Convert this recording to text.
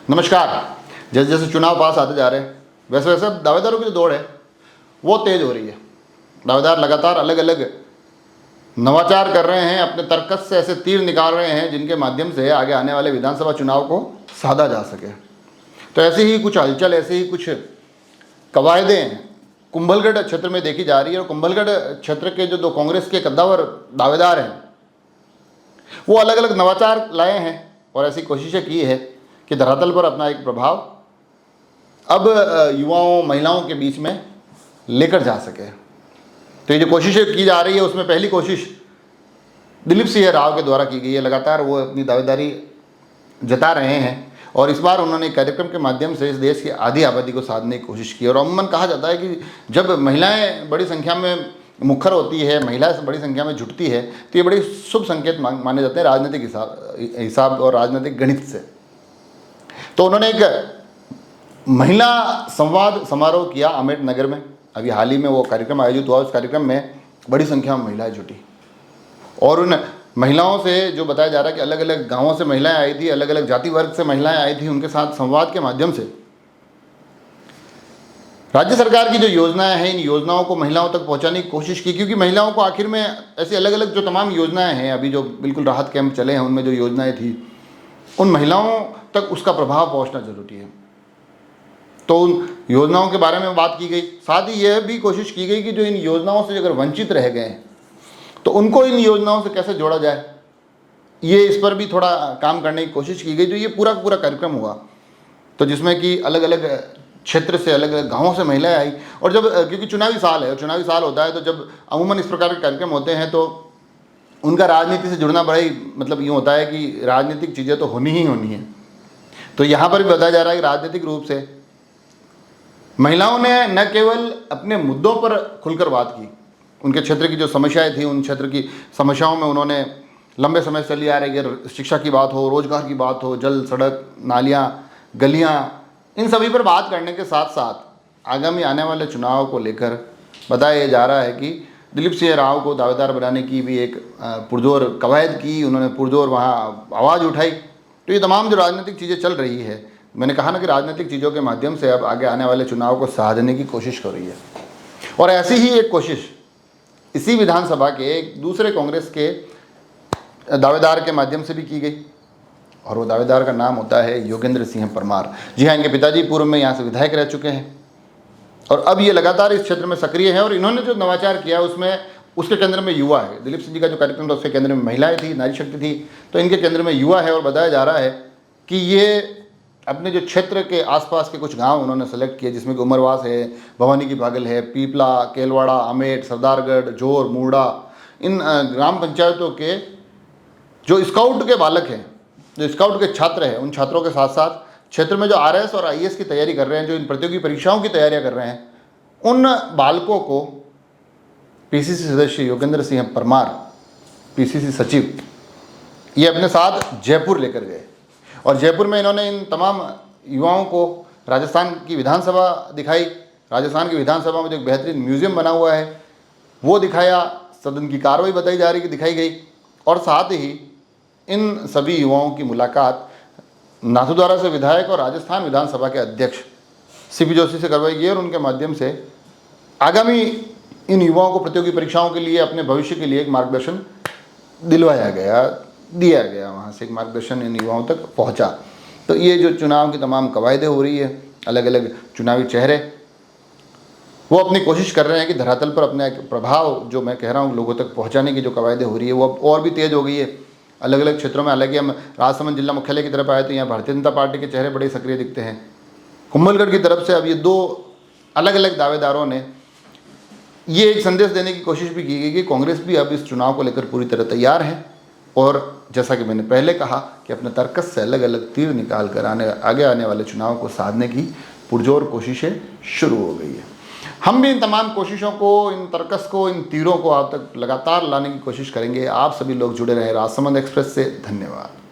नमस्कार। जैसे जैसे चुनाव पास आते जा रहे हैं वैसे वैसे अब दावेदारों की जो दौड़ है वो तेज़ हो रही है। दावेदार लगातार अलग अलग नवाचार कर रहे हैं, अपने तर्कस से ऐसे तीर निकाल रहे हैं जिनके माध्यम से आगे आने वाले विधानसभा चुनाव को साधा जा सके। तो ऐसी ही कुछ हलचल, ऐसी ही कुछ कवायदें कुंभलगढ़ क्षेत्र में देखी जा रही है। और कुंभलगढ़ क्षेत्र के जो दो कांग्रेस के कद्दावर दावेदार हैं वो अलग अलग नवाचार लाए हैं और ऐसी कोशिशें की है कि धरातल पर अपना एक प्रभाव अब युवाओं, महिलाओं के बीच में लेकर जा सके। तो ये जो कोशिशें की जा रही है उसमें पहली कोशिश दिलीप सिंह राव के द्वारा की गई है। लगातार वो अपनी दावेदारी जता रहे हैं और इस बार उन्होंने एक कार्यक्रम के माध्यम से इस देश की आधी आबादी को साधने की कोशिश की। और अमूमन कहा जाता है कि जब महिलाएं बड़ी संख्या में मुखर होती है, महिलाएं बड़ी संख्या में जुटती है तो ये बड़े शुभ संकेत माने जाते हैं राजनीतिक हिसाब और राजनीतिक गणित से। तो उन्होंने एक महिला संवाद समारोह किया अमेठ नगर में। अभी हाल ही में वो कार्यक्रम आयोजित हुआ। उस कार्यक्रम में बड़ी संख्या में महिलाएं जुटी और उन महिलाओं से जो बताया जा रहा है कि अलग अलग गांवों से महिलाएं आई थी, अलग अलग जाति वर्ग से महिलाएं आई थी, उनके साथ संवाद के माध्यम से राज्य सरकार की जो योजनाएं हैं इन योजनाओं को महिलाओं तक पहुंचाने की कोशिश की। क्योंकि महिलाओं को आखिर में ऐसी अलग अलग जो तमाम योजनाएं हैं, अभी जो बिल्कुल राहत कैंप चले हैं उनमें जो योजनाएं थी उन महिलाओं तक उसका प्रभाव पहुंचना जरूरी है। तो उन योजनाओं के बारे में बात की गई। साथ ही यह भी कोशिश की गई कि जो इन योजनाओं से अगर वंचित रह गए हैं तो उनको इन योजनाओं से कैसे जोड़ा जाए, ये इस पर भी थोड़ा काम करने की कोशिश की गई। जो ये पूरा पूरा कार्यक्रम हुआ तो जिसमें कि अलग अलग क्षेत्र से, अलग अलग गाँवों से महिलाएं आई। और जब क्योंकि चुनावी साल है और चुनावी साल होता है तो जब अमूमन इस प्रकार के कार्यक्रम होते हैं तो उनका राजनीति से जुड़ना बड़ा ही मतलब यूँ होता है कि राजनीतिक चीज़ें तो होनी ही होनी है। तो यहाँ पर भी बताया जा रहा है कि राजनीतिक रूप से महिलाओं ने न केवल अपने मुद्दों पर खुलकर बात की, उनके क्षेत्र की जो समस्याएं थी उन क्षेत्र की समस्याओं में उन्होंने लंबे समय से चली आ रही है, शिक्षा की बात हो, रोजगार की बात हो, जल, सड़क, नालियाँ, गलियाँ, इन सभी पर बात करने के साथ साथ आगामी आने वाले चुनाव को लेकर बताया जा रहा है कि दिलीप सिंह राव को दावेदार बनाने की भी एक पुरजोर कवायद की, उन्होंने पुरजोर वहाँ आवाज़ उठाई। तो ये तमाम जो राजनीतिक चीज़ें चल रही है, मैंने कहा ना कि राजनीतिक चीज़ों के माध्यम से अब आगे आने वाले चुनाव को साधने की कोशिश कर रही है। और ऐसी ही एक कोशिश इसी विधानसभा के एक दूसरे कांग्रेस के दावेदार के माध्यम से भी की गई और वो दावेदार का नाम होता है योगेंद्र सिंह परमार। जी हाँ, इनके पिताजी पूर्व में यहाँ से विधायक रह चुके हैं और अब ये लगातार इस क्षेत्र में सक्रिय है। और इन्होंने जो नवाचार किया उसमें उसके केंद्र में युवा है। दिलीप सिंह जी का जो कार्यक्रम था उसके केंद्र में महिलाएं थी, नारी शक्ति थी, तो इनके केंद्र में युवा है। और बताया जा रहा है कि ये अपने जो क्षेत्र के आसपास के कुछ गांव उन्होंने सेलेक्ट किए जिसमें कि उमरवास है, भवानी की पागल है, पीपला, केलवाड़ा, अमेठ, सरदारगढ़, जोर, मूड़ा, इन ग्राम पंचायतों के जो स्काउट के बालक हैं, जो स्काउट के छात्र हैं, उन छात्रों के साथ साथ क्षेत्र में जो आरएस और आईएएस की तैयारी कर रहे हैं, जो इन प्रतियोगी परीक्षाओं की तैयारियां कर रहे हैं, उन बालकों को पीसीसी सदस्य योगेंद्र सिंह परमार, पीसीसी सचिव, ये अपने साथ जयपुर लेकर गए और जयपुर में इन्होंने इन तमाम युवाओं को राजस्थान की विधानसभा दिखाई। राजस्थान की विधानसभा में जो एक बेहतरीन म्यूजियम बना हुआ है वो दिखाया, सदन की कार्रवाई बताई जा रही कि दिखाई गई। और साथ ही इन सभी युवाओं की मुलाकात नाथद्वारा से विधायक और राजस्थान विधानसभा के अध्यक्ष सीपी जोशी से करवाई गई और उनके माध्यम से आगामी इन युवाओं को प्रतियोगी परीक्षाओं के लिए, अपने भविष्य के लिए एक मार्गदर्शन दिया गया। वहाँ से एक मार्गदर्शन इन युवाओं तक पहुँचा। तो ये जो चुनाव की तमाम कवायदें हो रही है, अलग अलग चुनावी चेहरे वो अपनी कोशिश कर रहे हैं कि धरातल पर अपना एक प्रभाव जो मैं कह रहा हूँ लोगों तक पहुँचाने की जो कवायदें हो रही है वो अब और भी तेज़ हो गई है अलग अलग क्षेत्रों में। हालांकि हम राजसमंद जिला मुख्यालय की तरफ आए तो यहाँ भारतीय जनता पार्टी के चेहरे बड़े सक्रिय दिखते हैं। कुंभलगढ़ की तरफ से अब ये दो अलग अलग दावेदारों ने ये एक संदेश देने की कोशिश भी की गई कि कांग्रेस भी अब इस चुनाव को लेकर पूरी तरह तैयार है और जैसा कि मैंने पहले कहा कि अपने तर्कस से अलग अलग तीर निकाल कर आगे आने वाले चुनाव को साधने की पुरजोर कोशिशें शुरू हो गई है। हम भी इन तमाम कोशिशों को, इन तर्कस को, इन तीरों को आप तक लगातार लाने की कोशिश करेंगे। आप सभी लोग जुड़े रहे राजसमंद एक्सप्रेस से। धन्यवाद।